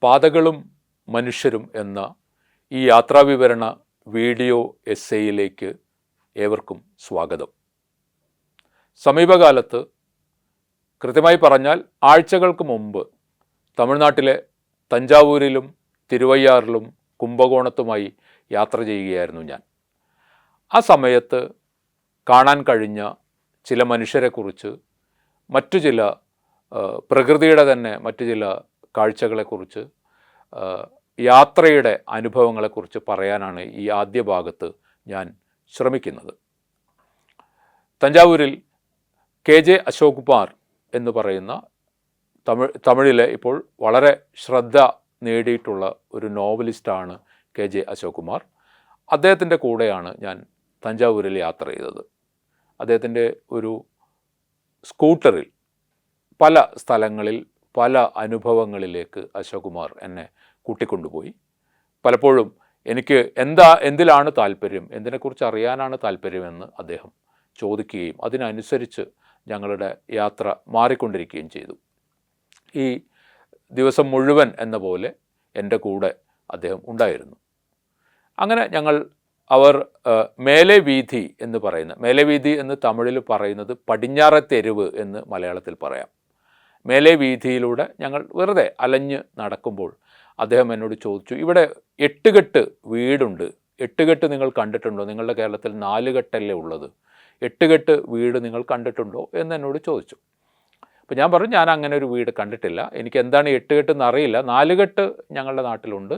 പാതകളും മനുഷ്യരും എന്ന ഈ യാത്രാവിവരണ വീഡിയോ എസ്സേയിലേക്ക് ഏവർക്കും സ്വാഗതം. സമീപകാലത്ത്, കൃത്യമായി പറഞ്ഞാൽ ആഴ്ചകൾക്ക് മുമ്പ്, തമിഴ്നാട്ടിലെ തഞ്ചാവൂരിലും തിരുവയ്യാറിലും കുംഭകോണത്തുമായി യാത്ര ചെയ്യുകയായിരുന്നു ഞാൻ. ആ സമയത്ത് കാണാൻ കഴിഞ്ഞ ചില മനുഷ്യരെക്കുറിച്ച്, മറ്റു ചില പ്രകൃതിയുടെ തന്നെ മറ്റു ചില കാഴ്ചകളെക്കുറിച്ച്, യാത്രയുടെ അനുഭവങ്ങളെക്കുറിച്ച് പറയാനാണ് ഈ ആദ്യ ഭാഗത്ത് ഞാൻ ശ്രമിക്കുന്നത്. തഞ്ചാവൂരിൽ KJ അശോക് കുമാർ എന്ന് പറയുന്ന തമിഴിലെ ഇപ്പോൾ വളരെ ശ്രദ്ധ നേടിയിട്ടുള്ള ഒരു നോവലിസ്റ്റാണ് KJ അശോക് കുമാർ. അദ്ദേഹത്തിൻ്റെ കൂടെയാണ് ഞാൻ തഞ്ചാവൂരിൽ യാത്ര ചെയ്തത്. അദ്ദേഹത്തിൻ്റെ ഒരു സ്കൂട്ടറിൽ പല സ്ഥലങ്ങളിൽ പല അനുഭവങ്ങളിലേക്ക് അശോക് കുമാർ എന്നെ കൂട്ടിക്കൊണ്ടുപോയി. പലപ്പോഴും എനിക്ക് എന്തിലാണ് താല്പര്യം, എന്തിനെക്കുറിച്ച് അറിയാനാണ് താല്പര്യമെന്ന് അദ്ദേഹം ചോദിക്കുകയും അതിനനുസരിച്ച് ഞങ്ങളുടെ യാത്ര മാറിക്കൊണ്ടിരിക്കുകയും ചെയ്തു. ഈ ദിവസം മുഴുവൻ എന്ന പോലെ എൻ്റെ കൂടെ അദ്ദേഹം ഉണ്ടായിരുന്നു. അങ്ങനെ അവർ മേലെ വീഥി എന്ന് പറയുന്ന, മേലെ വീഥി എന്ന് തമിഴിൽ പറയുന്നത് പടിഞ്ഞാറെ തെരുവ് എന്ന് മലയാളത്തിൽ പറയാം. മേലെ വീഥിയിലൂടെ ഞങ്ങൾ വെറുതെ അലഞ്ഞ് നടക്കുമ്പോൾ അദ്ദേഹം എന്നോട് ചോദിച്ചു, ഇവിടെ 8 കെട്ട് വീടുണ്ട്, 8 കെട്ട് നിങ്ങൾ കണ്ടിട്ടുണ്ടോ? നിങ്ങളുടെ കേരളത്തിൽ 4 കെട്ടല്ലേ ഉള്ളത്, 8 കെട്ട് വീട് നിങ്ങൾ കണ്ടിട്ടുണ്ടോ എന്ന് എന്നോട് ചോദിച്ചു. അപ്പോൾ ഞാൻ പറഞ്ഞു, ഞാൻ അങ്ങനെ ഒരു വീട് കണ്ടിട്ടില്ല, എനിക്ക് എന്താണ് 8 കെട്ട് എന്നറിയില്ല. 4 കെട്ട് ഞങ്ങളുടെ നാട്ടിലുണ്ട്,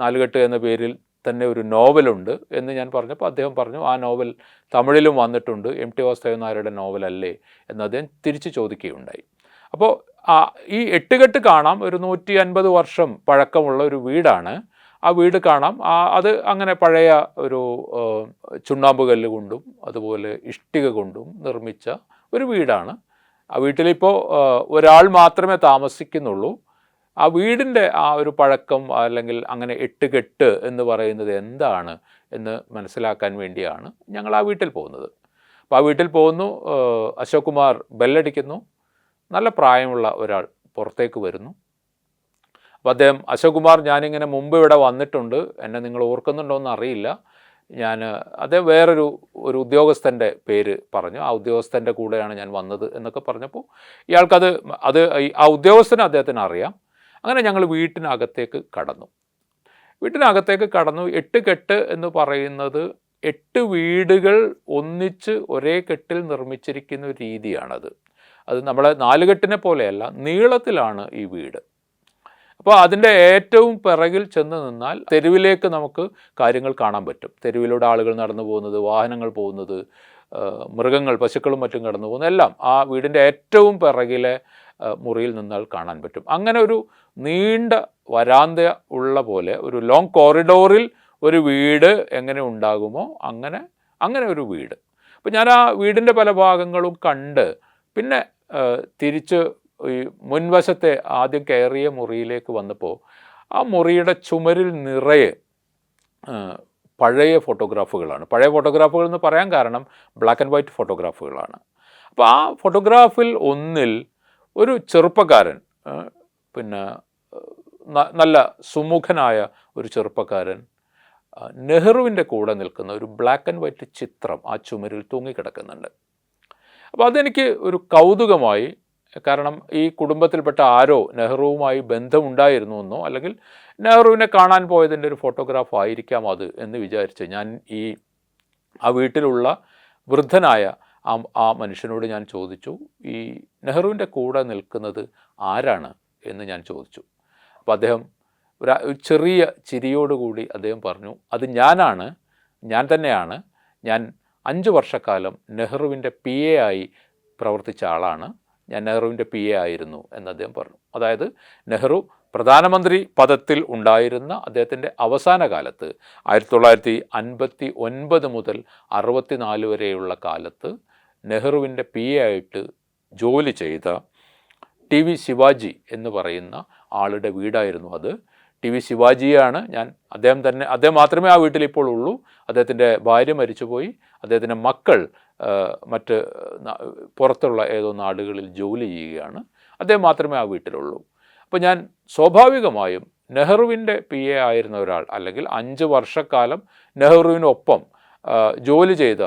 4 കെട്ട് എന്ന പേരിൽ തന്നെ ഒരു നോവലുണ്ട് എന്ന് ഞാൻ പറഞ്ഞപ്പോൾ അദ്ദേഹം പറഞ്ഞു, ആ നോവൽ തമിഴിലും വന്നിട്ടുണ്ട്, MT വാസുദേവൻ നായരുടെ നോവലല്ലേ എന്ന് അദ്ദേഹം തിരിച്ച് ചോദിക്കുകയുണ്ടായി. അപ്പോൾ ഈ 8 കെട്ട് കാണാം, ഒരു 150 വർഷം പഴക്കമുള്ള ഒരു വീടാണ്. ആ വീട് കാണാം. അത് അങ്ങനെ പഴയ ഒരു ചുണ്ണാമ്പ് കല്ല് കൊണ്ടും അതുപോലെ ഇഷ്ടിക കൊണ്ടും നിർമ്മിച്ച ഒരു വീടാണ്. ആ വീട്ടിലിപ്പോൾ ഒരാൾ മാത്രമേ താമസിക്കുന്നുള്ളൂ. ആ വീടിൻ്റെ ആ ഒരു പഴക്കം, അല്ലെങ്കിൽ അങ്ങനെ 8 കെട്ട് എന്ന് പറയുന്നത് എന്താണ് എന്ന് മനസ്സിലാക്കാൻ വേണ്ടിയാണ് ഞങ്ങൾ ആ വീട്ടിൽ പോകുന്നത്. അപ്പോൾ ആ വീട്ടിൽ പോകുന്നു, അശോക് കുമാർ ബെല്ലടിക്കുന്നു. നല്ല പ്രായമുള്ള ഒരാൾ പുറത്തേക്ക് വരുന്നു. അപ്പോൾ അശോക് കുമാർ, ഞാനിങ്ങനെ മുമ്പ് ഇവിടെ വന്നിട്ടുണ്ട്, എന്നെ നിങ്ങൾ ഓർക്കുന്നുണ്ടോ എന്ന് അറിയില്ല, അദ്ദേഹം വേറൊരു ഉദ്യോഗസ്ഥൻ്റെ പേര് പറഞ്ഞു, ആ ഉദ്യോഗസ്ഥൻ്റെ കൂടെയാണ് ഞാൻ വന്നത് എന്നൊക്കെ പറഞ്ഞപ്പോൾ ഇയാൾക്കത് ആ ഉദ്യോഗസ്ഥന് അദ്ദേഹത്തിന് അറിയാം. അങ്ങനെ ഞങ്ങൾ വീട്ടിനകത്തേക്ക് കടന്നു. 8 കെട്ട് എന്ന് പറയുന്നത് 8 വീടുകൾ ഒന്നിച്ച് ഒരേ കെട്ടിൽ നിർമ്മിച്ചിരിക്കുന്ന ഒരു രീതിയാണത്. അത് നമ്മളെ 4 കെട്ടിനെ പോലെയല്ല, നീളത്തിലാണ് ഈ വീട്. അപ്പോൾ അതിൻ്റെ ഏറ്റവും പിറകിൽ ചെന്ന് നിന്നാൽ തെരുവിലേക്ക് നമുക്ക് കാര്യങ്ങൾ കാണാൻ പറ്റും. തെരുവിലൂടെ ആളുകൾ നടന്നു പോകുന്നത്, വാഹനങ്ങൾ പോകുന്നത്, മൃഗങ്ങൾ, പശുക്കളും മറ്റും കടന്നു പോകുന്നത് എല്ലാം ആ വീടിൻ്റെ ഏറ്റവും പിറകിലെ മുറിയിൽ നിന്നാൽ കാണാൻ പറ്റും. അങ്ങനെ ഒരു നീണ്ട വരാന്ത ഉള്ള പോലെ ഒരു ലോങ് കോറിഡോറിൽ ഒരു വീട് എങ്ങനെ ഉണ്ടാകുമോ അങ്ങനെ ഒരു വീട്. അപ്പോൾ ഞാൻ ആ വീടിൻ്റെ പല ഭാഗങ്ങളും കണ്ട് പിന്നെ തിരിച്ച് ഈ മുൻവശത്തെ ആദ്യം കയറിയ മുറിയിലേക്ക് വന്നപ്പോൾ ആ മുറിയുടെ ചുമരിൽ നിറയെ പഴയ ഫോട്ടോഗ്രാഫുകളാണ്. പഴയ ഫോട്ടോഗ്രാഫുകൾ എന്ന് പറയാൻ കാരണം ബ്ലാക്ക് ആൻഡ് വൈറ്റ് ഫോട്ടോഗ്രാഫുകളാണ്. അപ്പോൾ ആ ഫോട്ടോഗ്രാഫിൽ ഒന്നിൽ ഒരു ചെറുപ്പക്കാരൻ, പിന്നെ നല്ല സുമുഖനായ ഒരു ചെറുപ്പക്കാരൻ നെഹ്റുവിൻ്റെ കൂടെ നിൽക്കുന്ന ഒരു ബ്ലാക്ക് ആൻഡ് വൈറ്റ് ചിത്രം ആ ചുമരിൽ തൂങ്ങിക്കിടക്കുന്നുണ്ട്. അപ്പോൾ അതെനിക്ക് ഒരു കൗതുകമായി. കാരണം ഈ കുടുംബത്തിൽപ്പെട്ട ആരോ നെഹ്റുവുമായി ബന്ധമുണ്ടായിരുന്നു എന്നോ, അല്ലെങ്കിൽ നെഹ്റുവിനെ കാണാൻ പോയതിൻ്റെ ഒരു ഫോട്ടോഗ്രാഫ് ആയിരിക്കാം അത് എന്ന് വിചാരിച്ച് ഞാൻ ആ വീട്ടിലുള്ള വൃദ്ധനായ ആ മനുഷ്യനോട് ഞാൻ ചോദിച്ചു, ഈ നെഹ്റുവിൻ്റെ കൂടെ നിൽക്കുന്നത് ആരാണ് എന്ന് ഞാൻ ചോദിച്ചു. അപ്പോൾ അദ്ദേഹം ഒരു ചെറിയ ചിരിയോടുകൂടി അദ്ദേഹം പറഞ്ഞു, അത് ഞാൻ തന്നെയാണ്. ഞാൻ 5 വർഷക്കാലം നെഹ്റുവിൻ്റെ PA ആയി പ്രവർത്തിച്ച ആളാണ്. ഞാൻ നെഹ്റുവിൻ്റെ PA ആയിരുന്നു എന്ന് അദ്ദേഹം പറഞ്ഞു. അതായത് നെഹ്റു പ്രധാനമന്ത്രി പദത്തിൽ ഉണ്ടായിരുന്ന അദ്ദേഹത്തിൻ്റെ അവസാന കാലത്ത് 1959 മുതൽ 64 വരെയുള്ള കാലത്ത് നെഹ്റുവിൻ്റെ PA ആയിട്ട് ജോലി ചെയ്ത TV ശിവാജി എന്ന് പറയുന്ന ആളുടെ വീടായിരുന്നു അത്. TV ശിവാജിയാണ് അദ്ദേഹം മാത്രമേ ആ വീട്ടിൽ ഇപ്പോൾ ഉള്ളൂ. അദ്ദേഹത്തിൻ്റെ ഭാര്യ മരിച്ചുപോയി. അദ്ദേഹത്തിൻ്റെ മക്കൾ മറ്റ് പുറത്തുള്ള ഏതോ നാടുകളിൽ ജോലി ചെയ്യുകയാണ്. അദ്ദേഹം മാത്രമേ ആ വീട്ടിലുള്ളൂ. അപ്പോൾ ഞാൻ സ്വാഭാവികമായും നെഹ്റുവിൻ്റെ PA ആയിരുന്ന ഒരാൾ, അല്ലെങ്കിൽ 5 വർഷക്കാലം നെഹ്റുവിനൊപ്പം ജോലി ചെയ്ത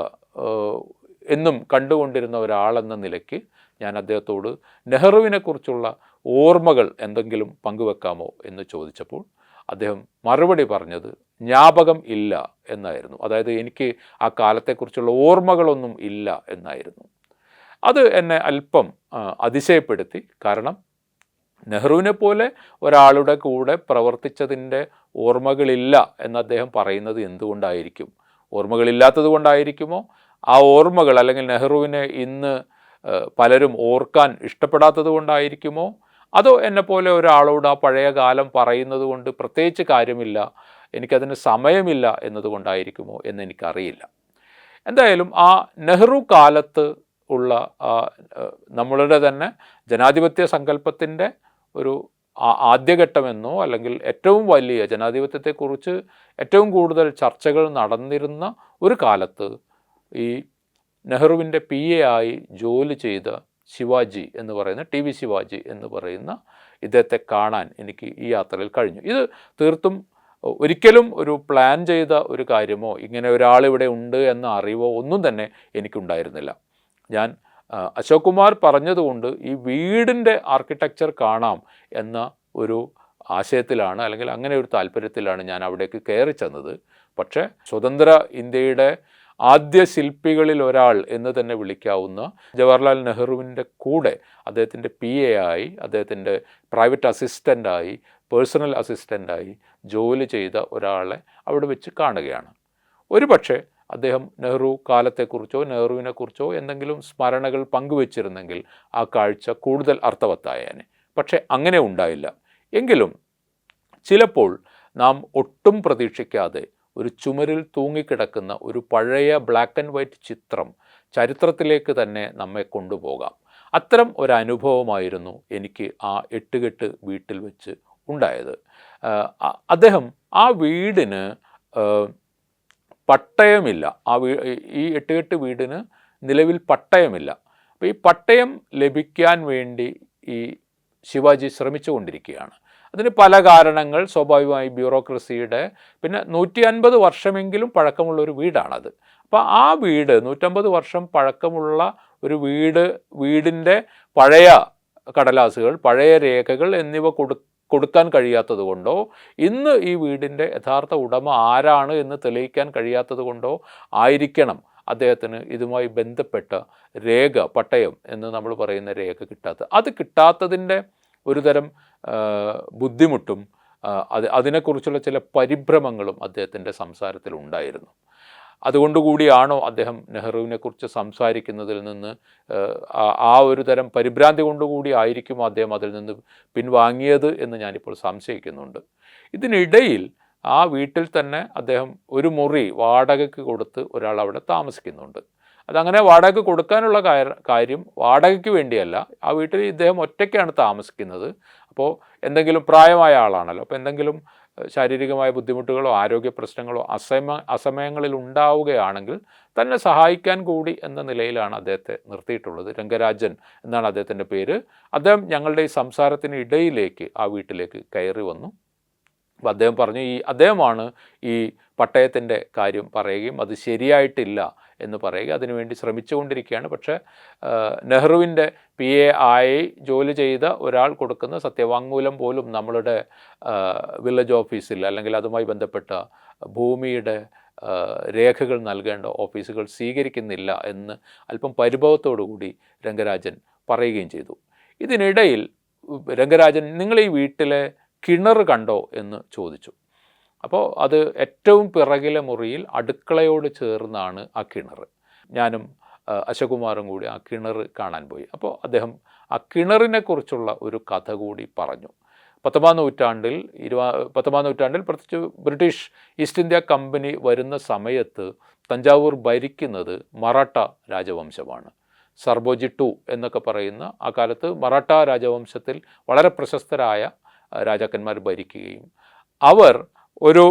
എന്നും കണ്ടുകൊണ്ടിരുന്ന ഒരാളെന്ന നിലയ്ക്ക് ഞാൻ അദ്ദേഹത്തോട് നെഹ്റുവിനെക്കുറിച്ചുള്ള ഓർമ്മകൾ എന്തെങ്കിലും പങ്കുവെക്കാമോ എന്ന് ചോദിച്ചപ്പോൾ അദ്ദേഹം മറുപടി പറഞ്ഞത് ജ്ഞാപകം ഇല്ല എന്നായിരുന്നു. അതായത് എനിക്ക് ആ കാലത്തെക്കുറിച്ചുള്ള ഓർമ്മകളൊന്നും ഇല്ല എന്നായിരുന്നു. അത് എന്നെ അല്പം അതിശയപ്പെടുത്തി. കാരണം നെഹ്റുവിനെ പോലെ ഒരാളുടെ കൂടെ പ്രവർത്തിച്ചതിൻ്റെ ഓർമ്മകളില്ല എന്ന് അദ്ദേഹം പറയുന്നത് എന്തുകൊണ്ടായിരിക്കും? ഓർമ്മകളില്ലാത്തത് കൊണ്ടായിരിക്കുമോ? ആ ഓർമ്മകൾ, അല്ലെങ്കിൽ നെഹ്റുവിനെ ഇന്ന് പലരും ഓർക്കാൻ ഇഷ്ടപ്പെടാത്തത് കൊണ്ടായിരിക്കുമോ? അതോ എന്നെപ്പോലെ ഒരാളോട് ആ പഴയ കാലം പറയുന്നത് കൊണ്ട് പ്രത്യേകിച്ച് കാര്യമില്ല, എനിക്കതിന് സമയമില്ല എന്നതുകൊണ്ടായിരിക്കുമോ എന്നെനിക്കറിയില്ല. എന്തായാലും ആ നെഹ്റു കാലത്ത് ഉള്ള നമ്മളുടെ തന്നെ ജനാധിപത്യ സങ്കല്പത്തിൻ്റെ ഒരു ആദ്യഘട്ടമെന്നോ, അല്ലെങ്കിൽ ഏറ്റവും വലിയ ജനാധിപത്യത്തെക്കുറിച്ച് ഏറ്റവും കൂടുതൽ ചർച്ചകൾ നടന്നിരുന്ന ഒരു കാലത്ത് ഈ നെഹ്റുവിൻ്റെ PA ആയി ജോലി ചെയ്ത ശിവാജി എന്ന് പറയുന്ന TV ശിവാജി എന്ന് പറയുന്ന ഇദ്ദേഹത്തെ കാണാൻ എനിക്ക് ഈ യാത്രയിൽ കഴിഞ്ഞു. ഇത് തീർത്തും ഒരിക്കലും ഒരു പ്ലാൻ ചെയ്ത ഒരു കാര്യമോ ഇങ്ങനെ ഒരാൾ ഇവിടെ ഉണ്ട് എന്ന അറിവോ ഒന്നും തന്നെ എനിക്കുണ്ടായിരുന്നില്ല. ഞാൻ അശോക് കുമാർ പറഞ്ഞതുകൊണ്ട് ഈ വീടിൻ്റെ ആർക്കിടെക്ചർ കാണാം എന്ന ഒരു ആശയത്തിലാണ്, അല്ലെങ്കിൽ അങ്ങനെ ഒരു താല്പര്യത്തിലാണ് ഞാൻ അവിടേക്ക് കയറി ചെന്നത്. പക്ഷേ സ്വതന്ത്ര ഇന്ത്യയുടെ ആദ്യ ശില്പികളിൽ ഒരാൾ എന്ന് തന്നെ വിളിക്കാവുന്ന ജവഹർലാൽ നെഹ്റുവിൻ്റെ കൂടെ അദ്ദേഹത്തിൻ്റെ PA ആയി, അദ്ദേഹത്തിൻ്റെ പ്രൈവറ്റ് അസിസ്റ്റൻ്റായി, പേഴ്സണൽ അസിസ്റ്റൻ്റായി ജോലി ചെയ്ത ഒരാളെ അവിടെ വെച്ച് കാണുകയാണ്. ഒരു പക്ഷേ അദ്ദേഹം നെഹ്റു കാലത്തെക്കുറിച്ചോ നെഹ്റുവിനെക്കുറിച്ചോ എന്തെങ്കിലും സ്മരണകൾ പങ്കുവച്ചിരുന്നെങ്കിൽ ആ കാഴ്ച കൂടുതൽ അർത്ഥവത്തായേനെ. പക്ഷേ അങ്ങനെ ഉണ്ടായില്ല. എങ്കിലും ചിലപ്പോൾ നാം ഒട്ടും പ്രതീക്ഷിക്കാതെ ഒരു ചുമരിൽ തൂങ്ങിക്കിടക്കുന്ന ഒരു പഴയ ബ്ലാക്ക് ആൻഡ് വൈറ്റ് ചിത്രം ചരിത്രത്തിലേക്ക് തന്നെ നമ്മെ കൊണ്ടുപോകാം. അത്തരം ഒരനുഭവമായിരുന്നു എനിക്ക് ആ എട്ടുകെട്ട് വീട്ടിൽ വെച്ച് ഉണ്ടായത്. അദ്ദേഹം ആ വീടിന് പട്ടയമില്ല. ഈ എട്ടുകെട്ട് വീടിന് നിലവിൽ പട്ടയമില്ല. അപ്പോൾ ഈ പട്ടയം ലഭിക്കാൻ വേണ്ടി ഈ ശിവാജി ശ്രമിച്ചുകൊണ്ടിരിക്കുകയാണ്. അതിന് പല കാരണങ്ങൾ, സ്വാഭാവികമായി ബ്യൂറോക്രസിയുടെ, പിന്നെ 150 വർഷമെങ്കിലും പഴക്കമുള്ളൊരു വീടാണത്. അപ്പോൾ ആ വീട് 150 വർഷം പഴക്കമുള്ള ഒരു വീടിൻ്റെ പഴയ കടലാസുകൾ, പഴയ രേഖകൾ എന്നിവ കൊടുക്കാൻ കഴിയാത്തത് കൊണ്ടോ, ഇന്ന് ഈ വീടിൻ്റെ യഥാർത്ഥ ഉടമ ആരാണ് എന്ന് തെളിയിക്കാൻ കഴിയാത്തത് കൊണ്ടോ ആയിരിക്കണം അദ്ദേഹത്തിന് ഇതുമായി ബന്ധപ്പെട്ട രേഖ, പട്ടയം എന്ന് നമ്മൾ പറയുന്ന രേഖ അത് കിട്ടാത്തതിൻ്റെ ഒരുതരം ബുദ്ധിമുട്ടും അതിനെക്കുറിച്ചുള്ള ചില പരിഭ്രമങ്ങളും അദ്ദേഹത്തിൻ്റെ സംസാരത്തിൽ ഉണ്ടായിരുന്നു. അതുകൊണ്ടുകൂടിയാണോ അദ്ദേഹം നെഹ്റുവിനെക്കുറിച്ച് സംസാരിക്കുന്നതിൽ നിന്ന് ആ ഒരു തരം പരിഭ്രാന്തി കൊണ്ടുകൂടി ആയിരിക്കുമോ അദ്ദേഹം അതിൽ നിന്ന് പിൻവാങ്ങിയത് എന്ന് ഞാനിപ്പോൾ സംശയിക്കുന്നുണ്ട്. ഇതിനിടയിൽ ആ വീട്ടിൽ തന്നെ അദ്ദേഹം ഒരു മുറി വാടകയ്ക്ക് കൊടുത്ത് ഒരാൾ അവിടെ താമസിക്കുന്നുണ്ട്. അതങ്ങനെ വാടകയ്ക്ക് കൊടുക്കാനുള്ള കാര്യം വാടകയ്ക്ക് വേണ്ടിയല്ല. ആ വീട്ടിൽ ഇദ്ദേഹം ഒറ്റയ്ക്കാണ് താമസിക്കുന്നത്. അപ്പോൾ എന്തെങ്കിലും പ്രായമായ ആളാണല്ലോ, അപ്പോൾ എന്തെങ്കിലും ശാരീരികമായ ബുദ്ധിമുട്ടുകളോ ആരോഗ്യ പ്രശ്നങ്ങളോ അസമയങ്ങളിൽ ഉണ്ടാവുകയാണെങ്കിൽ തന്നെ സഹായിക്കാൻ കൂടി എന്ന നിലയിലാണ് അദ്ദേഹത്തെ നിർത്തിയിട്ടുള്ളത്. രംഗരാജൻ എന്നാണ് അദ്ദേഹത്തിൻ്റെ പേര്. അദ്ദേഹം ഞങ്ങളുടെ ഈ സംസാരത്തിന് ഇടയിലേക്ക് ആ വീട്ടിലേക്ക് കയറി വന്നു. അപ്പോൾ അദ്ദേഹം പറഞ്ഞു, അദ്ദേഹമാണ് ഈ പട്ടയത്തിൻ്റെ കാര്യം പറയുകയും അത് ശരിയായിട്ടില്ല എന്ന് പറയുക, അതിനുവേണ്ടി ശ്രമിച്ചുകൊണ്ടിരിക്കുകയാണ്. പക്ഷേ നെഹ്റുവിൻ്റെ PA ആയി ജോലി ചെയ്ത ഒരാൾ കൊടുക്കുന്ന സത്യവാങ്മൂലം പോലും നമ്മളുടെ വില്ലേജ് ഓഫീസിൽ, അല്ലെങ്കിൽ അതുമായി ബന്ധപ്പെട്ട ഭൂമിയുടെ രേഖകൾ നൽകേണ്ട ഓഫീസുകൾ സ്വീകരിക്കുന്നില്ല എന്ന് അല്പം പരിഭവത്തോടുകൂടി രംഗരാജൻ പറയുകയും ചെയ്തു. ഇതിനിടയിൽ രംഗരാജൻ, നിങ്ങൾ ഈ വീട്ടിലെ കിണർ കണ്ടോ എന്ന് ചോദിച്ചു. അപ്പോൾ അത് ഏറ്റവും പിറകിലെ മുറിയിൽ അടുക്കളയോട് ചേർന്നാണ് ആ കിണർ. ഞാനും അശോക് കുമാറും കൂടി ആ കിണർ കാണാൻ പോയി. അപ്പോൾ അദ്ദേഹം ആ കിണറിനെ കുറിച്ചുള്ള ഒരു കഥ കൂടി പറഞ്ഞു. 19ാം നൂറ്റാണ്ടിൽ പ്രത്യേകിച്ച് ബ്രിട്ടീഷ് ഈസ്റ്റ് ഇന്ത്യ കമ്പനി വരുന്ന സമയത്ത് തഞ്ചാവൂർ ഭരിക്കുന്നത് മറാഠ രാജവംശമാണ്. സർബോജി II എന്നൊക്കെ പറയുന്ന ആ കാലത്ത് മറാഠ രാജവംശത്തിൽ വളരെ പ്രശസ്തരായ രാജാക്കന്മാർ ഭരിക്കുകയും അവർ ഒരു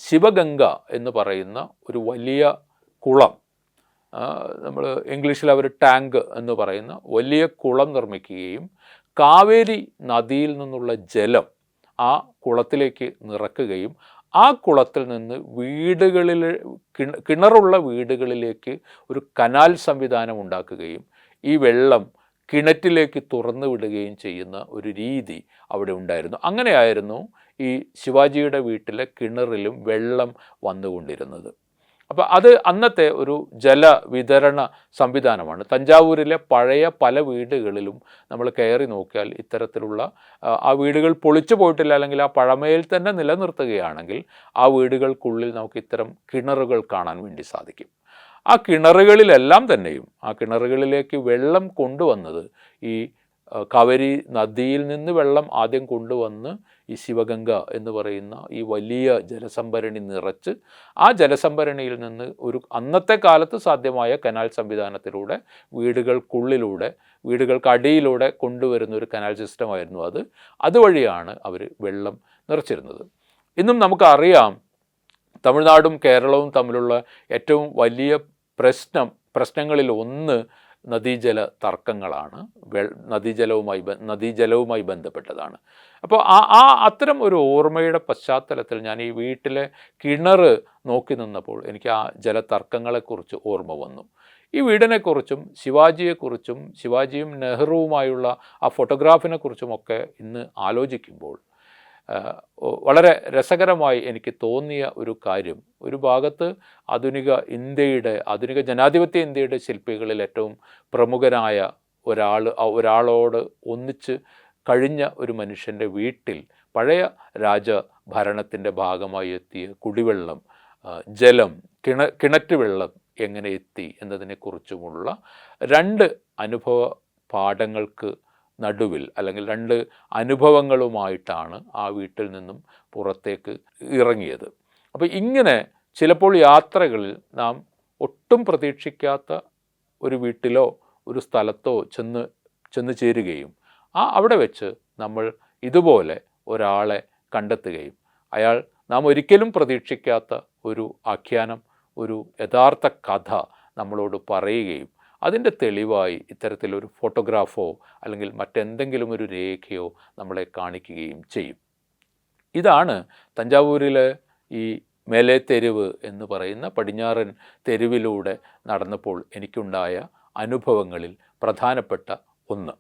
ശിവഗംഗ എന്ന് പറയുന്ന ഒരു വലിയ കുളം, നമ്മൾ ഇംഗ്ലീഷിൽ അവർ ടാങ്ക് എന്ന് പറയുന്ന വലിയ കുളം നിർമ്മിക്കുകയും കാവേരി നദിയിൽ നിന്നുള്ള ജലം ആ കുളത്തിലേക്ക് നിറക്കുകയും ആ കുളത്തിൽ നിന്ന് വീടുകളിൽ കിണറുള്ള വീടുകളിലേക്ക് ഒരു കനാൽ സംവിധാനം ഉണ്ടാക്കുകയും ഈ വെള്ളം കിണറ്റിലേക്ക് തുറന്നു വിടുകയും ചെയ്യുന്ന ഒരു രീതി അവിടെ ഉണ്ടായിരുന്നു. അങ്ങനെയായിരുന്നു ഈ ശിവാജിയുടെ വീട്ടിലെ കിണറിലും വെള്ളം വന്നുകൊണ്ടിരുന്നത്. അപ്പോൾ അത് അന്നത്തെ ഒരു ജലവിതരണ സംവിധാനമാണ്. തഞ്ചാവൂരിലെ പഴയ പല വീടുകളിലും നമ്മൾ കയറി നോക്കിയാൽ ഇത്തരത്തിലുള്ള ആ വീടുകൾ പൊളിച്ചു പോയിട്ടില്ല, അല്ലെങ്കിൽ ആ പഴമയിൽ തന്നെ നിലനിർത്തുകയാണെങ്കിൽ ആ വീടുകൾക്കുള്ളിൽ നമുക്ക് ഇത്തരം കിണറുകൾ കാണാൻ വേണ്ടി സാധിക്കും. ആ കിണറുകളിലെല്ലാം തന്നെയും ആ കിണറുകളിലേക്ക് വെള്ളം കൊണ്ടുവന്നത് ഈ കാവേരി നദിയിൽ നിന്ന് വെള്ളം ആദ്യം കൊണ്ടുവന്ന് ഈ ശിവഗംഗ എന്ന് പറയുന്ന ഈ വലിയ ജലസംഭരണി നിറച്ച് ആ ജലസംഭരണിയിൽ നിന്ന് ഒരു അന്നത്തെ കാലത്ത് സാധ്യമായ കനാൽ സംവിധാനത്തിലൂടെ വീടുകൾക്കുള്ളിലൂടെ വീടുകൾക്കടിയിലൂടെ കൊണ്ടുവരുന്ന ഒരു കനാൽ സിസ്റ്റമായിരുന്നു അത്. അതുവഴിയാണ് അവർ വെള്ളം നിറച്ചിരുന്നത്. ഇന്നും നമുക്കറിയാം, തമിഴ്നാടും കേരളവും തമ്മിലുള്ള ഏറ്റവും വലിയ പ്രശ്നങ്ങളിൽ ഒന്ന് നദീജല തർക്കങ്ങളാണ്. നദീജലവുമായി ബന്ധപ്പെട്ടതാണ്. അപ്പോൾ അത്തരം ഒരു ഓർമ്മയുടെ പശ്ചാത്തലത്തിൽ ഞാൻ ഈ വീട്ടിലെ കിണർ നോക്കി നിന്നപ്പോൾ എനിക്ക് ആ ജലതർക്കങ്ങളെക്കുറിച്ച് ഓർമ്മ വന്നു. ഈ വീടിനെക്കുറിച്ചും ശിവാജിയെക്കുറിച്ചും ശിവാജിയും നെഹ്റുവുമായുള്ള ആ ഫോട്ടോഗ്രാഫിനെക്കുറിച്ചുമൊക്കെ ഇന്ന് ആലോചിക്കുമ്പോൾ വളരെ രസകരമായി എനിക്ക് തോന്നിയ ഒരു കാര്യം, ഒരു ഭാഗത്ത് ആധുനിക ജനാധിപത്യ ഇന്ത്യയുടെ ശില്പികളിൽ ഏറ്റവും പ്രമുഖനായ ഒരാളോട് ഒന്നിച്ച് കഴിഞ്ഞ ഒരു മനുഷ്യൻ്റെ വീട്ടിൽ പഴയ രാജഭരണത്തിൻ്റെ ഭാഗമായി എത്തിയ കുടിവെള്ളം, ജലം, കിണറ്റ് വെള്ളം എങ്ങനെ എത്തി എന്നതിനെക്കുറിച്ചുമുള്ള രണ്ട് അനുഭവ പാഠങ്ങൾക്ക് നടുവിൽ, അല്ലെങ്കിൽ രണ്ട് അനുഭവങ്ങളുമായിട്ടാണ് ആ വീട്ടിൽ നിന്നും പുറത്തേക്ക് ഇറങ്ങിയത്. അപ്പോൾ ഇങ്ങനെ ചിലപ്പോൾ യാത്രകളിൽ നാം ഒട്ടും പ്രതീക്ഷിക്കാത്ത ഒരു വീട്ടിലോ ഒരു സ്ഥലത്തോ ചെന്ന് ചേരുകയും അവിടെ വെച്ച് നമ്മൾ ഇതുപോലെ ഒരാളെ കണ്ടെത്തുകയും അയാൾ നാം ഒരിക്കലും പ്രതീക്ഷിക്കാത്ത ഒരു ആഖ്യാനം, ഒരു യഥാർത്ഥ കഥ നമ്മളോട് പറയുകയും അതിൻ്റെ തെളിവായി ഇത്തരത്തിലൊരു ഫോട്ടോഗ്രാഫോ അല്ലെങ്കിൽ മറ്റെന്തെങ്കിലും ഒരു രേഖയോ നമ്മളെ കാണിക്കുകയും ചെയ്യും. ഇതാണ് തഞ്ചാവൂരിലെ ഈ മേലെ തെരുവ് എന്ന് പറയുന്ന പടിഞ്ഞാറൻ തെരുവിലൂടെ നടന്നപ്പോൾ എനിക്കുണ്ടായ അനുഭവങ്ങളിൽ പ്രധാനപ്പെട്ട ഒന്ന്.